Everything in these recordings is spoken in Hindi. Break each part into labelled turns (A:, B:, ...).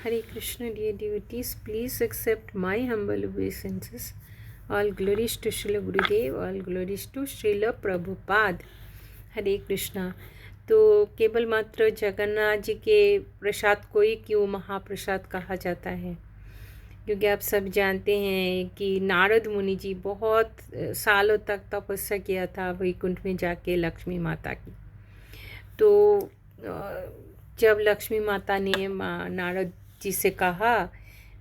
A: Hare Krishna, dear devotees, please accept my humble obeisances. All glories to Srila Gurudev, all glories to Srila Prabhupada. हरे कृष्णा। तो केवल मात्र जगन्नाथ जी के प्रसाद को ही क्यों महाप्रसाद कहा जाता है? क्योंकि आप सब जानते हैं कि नारद मुनि जी बहुत सालों तक तपस्या किया था वैकुंठ में जाके लक्ष्मी माता की। तो जब लक्ष्मी माता ने नारद जी से कहा,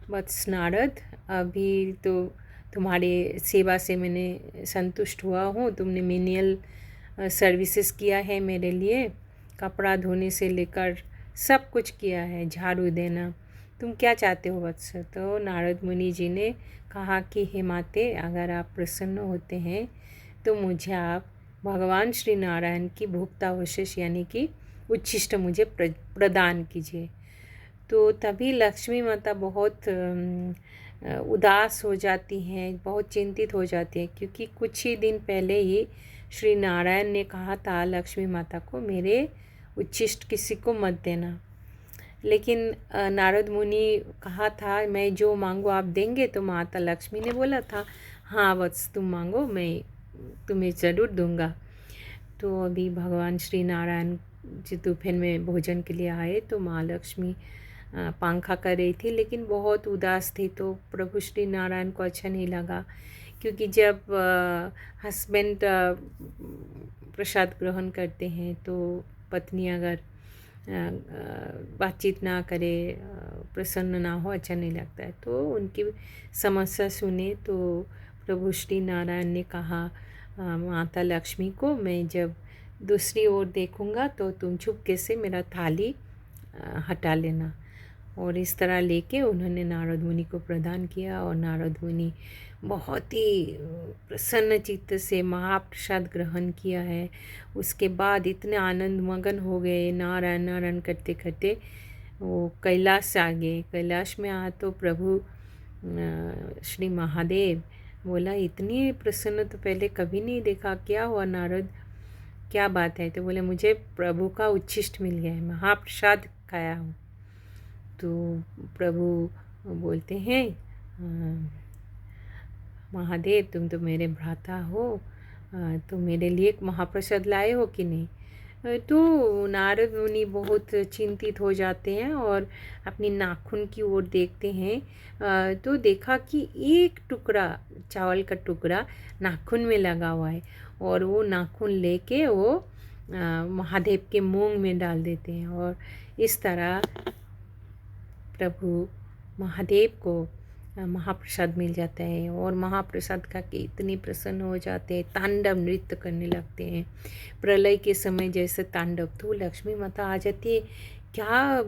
A: वत्स नारद, अभी तो तुम्हारे सेवा से मैंने संतुष्ट हुआ हूँ, तुमने मेनियल सर्विसेज किया है मेरे लिए, कपड़ा धोने से लेकर सब कुछ किया है, झाड़ू देना, तुम क्या चाहते हो वत्स? तो नारद मुनि जी ने कहा कि हे माते, अगर आप प्रसन्न होते हैं तो मुझे आप भगवान श्री नारायण की भोक्तावशेष यानी कि उच्छिष्ट मुझे प्रदान कीजिए। तो तभी लक्ष्मी माता बहुत उदास हो जाती हैं, बहुत चिंतित हो जाती हैं, क्योंकि कुछ ही दिन पहले ही श्री नारायण ने कहा था लक्ष्मी माता को, मेरे उच्छिष्ट किसी को मत देना। लेकिन नारद मुनि कहा था मैं जो मांगो आप देंगे। तो माता लक्ष्मी ने बोला था हाँ वत्स, तुम मांगो, मैं तुम्हें ज़रूर दूंगा। तो अभी भगवान श्री नारायण जी दोपहर में भोजन के लिए आए तो माँ लक्ष्मी पंखा कर रही थी, लेकिन बहुत उदास थी। तो प्रभु श्री नारायण को अच्छा नहीं लगा, क्योंकि जब हस्बैंड प्रसाद ग्रहण करते हैं तो पत्नी अगर बातचीत ना करे, प्रसन्न ना हो, अच्छा नहीं लगता है। तो उनकी समस्या सुने तो प्रभु श्री नारायण ने कहा माता लक्ष्मी को, मैं जब दूसरी ओर देखूंगा तो तुम चुपके से मेरा थाली हटा लेना। और इस तरह लेके उन्होंने नारद मुनि को प्रदान किया और नारद मुनि बहुत ही प्रसन्न चित्त से महाप्रसाद ग्रहण किया है। उसके बाद इतने आनंद मगन हो गए, नारायण नारायण करते करते वो कैलाश आ गए। कैलाश में आ तो प्रभु श्री महादेव बोला, इतनी प्रसन्न तो पहले कभी नहीं देखा, क्या हुआ नारद, क्या बात है? तो बोले मुझे प्रभु का उच्छिष्ट मिल गया है, महाप्रसाद खाया हूँ। तो प्रभु बोलते हैं महादेव, तुम तो मेरे भ्राता हो, तो मेरे लिए एक महाप्रसाद लाए हो कि नहीं? तो नारद मुनि बहुत चिंतित हो जाते हैं और अपनी नाखून की ओर देखते हैं। तो देखा कि एक टुकड़ा, चावल का टुकड़ा नाखून में लगा हुआ है, और वो नाखून लेके वो महादेव के मूंग में डाल देते हैं। और इस तरह प्रभु महादेव को महाप्रसाद मिल जाता है। और महाप्रसाद खा के इतने प्रसन्न हो जाते हैं, तांडव नृत्य करने लगते हैं। प्रलय के समय जैसे तांडव, तो लक्ष्मी माता आ जाती है, क्या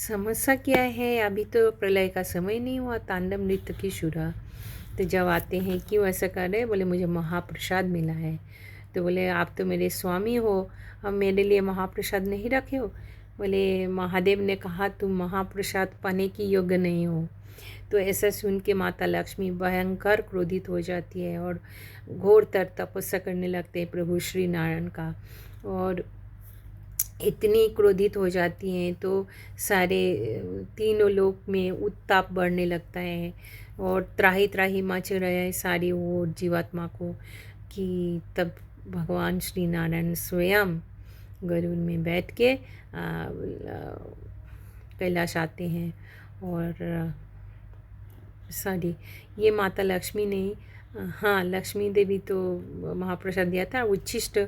A: समस्या क्या है, अभी तो प्रलय का समय नहीं हुआ, तांडव नृत्य की शुरुआत। तो जब आते हैं क्यों ऐसा कर रहे हैं? बोले मुझे महाप्रसाद मिला है। तो बोले आप तो मेरे स्वामी हो, अब मेरे लिए महाप्रसाद नहीं रखे हो? बोले महादेव ने कहा तुम महाप्रसाद पाने की योग्य नहीं हो। तो ऐसा सुन के माता लक्ष्मी भयंकर क्रोधित हो जाती है और घोरतर तपस्या करने लगते हैं प्रभु श्री नारायण का। और इतनी क्रोधित हो जाती हैं तो सारे तीनों लोक में उत्ताप बढ़ने लगता है और त्राही त्राही मच रहा है सारी वो जीवात्मा को। कि तब भगवान श्री नारायण स्वयं गरुड़ में बैठ के कैलाश आते हैं। और सॉरी, ये माता लक्ष्मी नहीं, हाँ लक्ष्मी देवी तो महाप्रसाद दिया था। उच्छिष्ट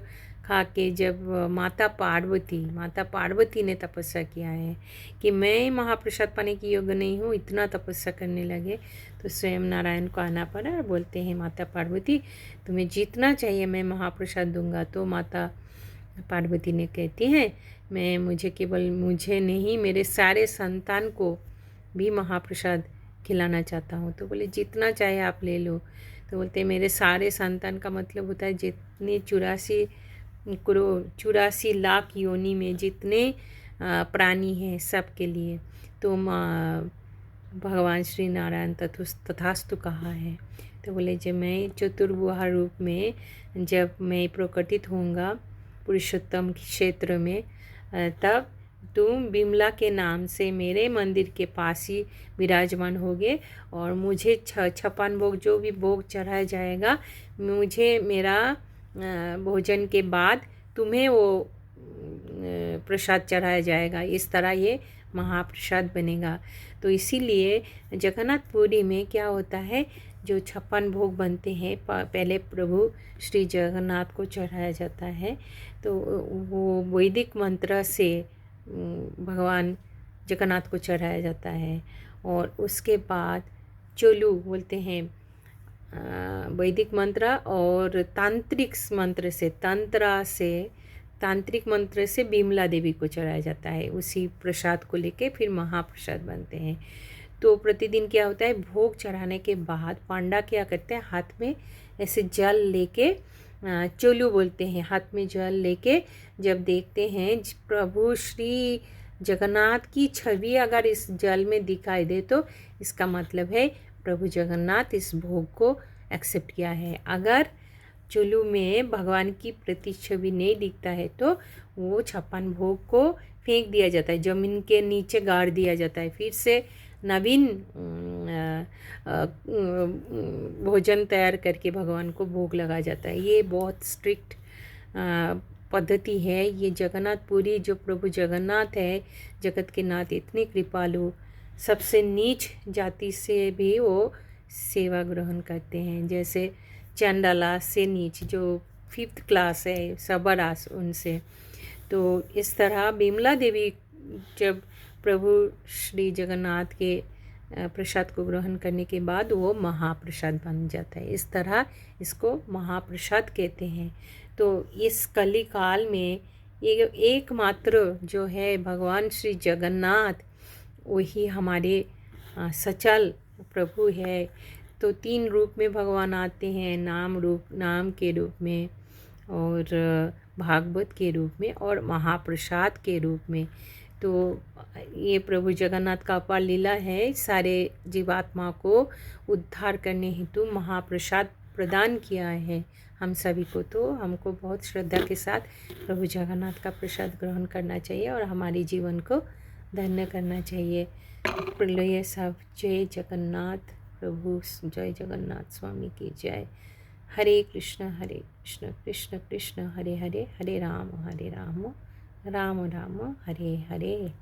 A: खा के जब माता पार्वती ने तपस्या किया है कि मैं महाप्रसाद पाने की योग्य नहीं हूँ, इतना तपस्या करने लगे, तो स्वयं नारायण को आना पड़ा और बोलते हैं माता पार्वती तुम्हें जितना चाहिए मैं महाप्रसाद दूंगा। तो माता पार्वती ने कहती हैं मैं मुझे नहीं, मेरे सारे संतान को भी महाप्रसाद खिलाना चाहता हूँ। तो बोले जितना चाहे आप ले लो। तो बोलते मेरे सारे संतान का मतलब होता है जितने 84 लाख योनि में जितने प्राणी हैं सब के लिए। तो भगवान श्री नारायण तथास्तु कहा है। तो बोले जब मैं चतुर्भुज रूप में जब मैं प्रकटित होऊंगा पुरुषोत्तम क्षेत्र में, तब तुम बिमला के नाम से मेरे मंदिर के पास ही विराजमान होगे और मुझे 56 भोग जो भी भोग चढ़ाया जाएगा, मुझे मेरा भोजन के बाद तुम्हें वो प्रसाद चढ़ाया जाएगा। इस तरह ये महाप्रसाद बनेगा। तो इसीलिए जगन्नाथपुरी में क्या होता है, जो 56 भोग बनते हैं पहले प्रभु श्री जगन्नाथ को चढ़ाया जाता है। तो वो वैदिक मंत्र से भगवान जगन्नाथ को चढ़ाया जाता है और उसके बाद चोलू बोलते हैं वैदिक मंत्र और तांत्रिक मंत्र से तांत्रिक मंत्र से बिमला देवी को चढ़ाया जाता है। उसी प्रसाद को लेके फिर महाप्रसाद बनते हैं। तो प्रतिदिन क्या होता है, भोग चढ़ाने के बाद पांडा क्या करते हैं, हाथ में ऐसे जल लेके चोलू बोलते हैं, हाथ में जल लेके जब देखते हैं प्रभु श्री जगन्नाथ की छवि अगर इस जल में दिखाई दे तो इसका मतलब है प्रभु जगन्नाथ इस भोग को एक्सेप्ट किया है। अगर चोलू में भगवान की प्रतिछवि नहीं दिखता है तो वो 56 भोग को फेंक दिया जाता है, ज़मीन के नीचे गाड़ दिया जाता है। फिर से नवीन भोजन तैयार करके भगवान को भोग लगा जाता है। ये बहुत स्ट्रिक्ट पद्धति है। ये जगन्नाथपुरी जो प्रभु जगन्नाथ है, जगत के नाथ, इतने कृपालु, सबसे नीच जाति से भी वो सेवा ग्रहण करते हैं। जैसे चंडाला से नीच जो 5th क्लास है सबरास उनसे। तो इस तरह बिमला देवी जब प्रभु श्री जगन्नाथ के प्रसाद को ग्रहण करने के बाद वो महाप्रसाद बन जाता है। इस तरह इसको महाप्रसाद कहते हैं। तो इस कली काल में एकमात्र जो है भगवान श्री जगन्नाथ, वही हमारे सचल प्रभु है। तो 3 रूप में भगवान आते हैं, नाम के रूप में और भागवत के रूप में और महाप्रसाद के रूप में। तो ये प्रभु जगन्नाथ का अपार लीला है, सारे जीवात्मा को उद्धार करने हेतु महाप्रसाद प्रदान किया है हम सभी को। तो हमको बहुत श्रद्धा के साथ प्रभु जगन्नाथ का प्रसाद ग्रहण करना चाहिए और हमारे जीवन को धन्य करना चाहिए। प्रलय सब जय जगन्नाथ प्रभु, जय जगन्नाथ स्वामी की जय। हरे कृष्ण कृष्ण कृष्ण हरे हरे, हरे राम राम राम हरे हरे।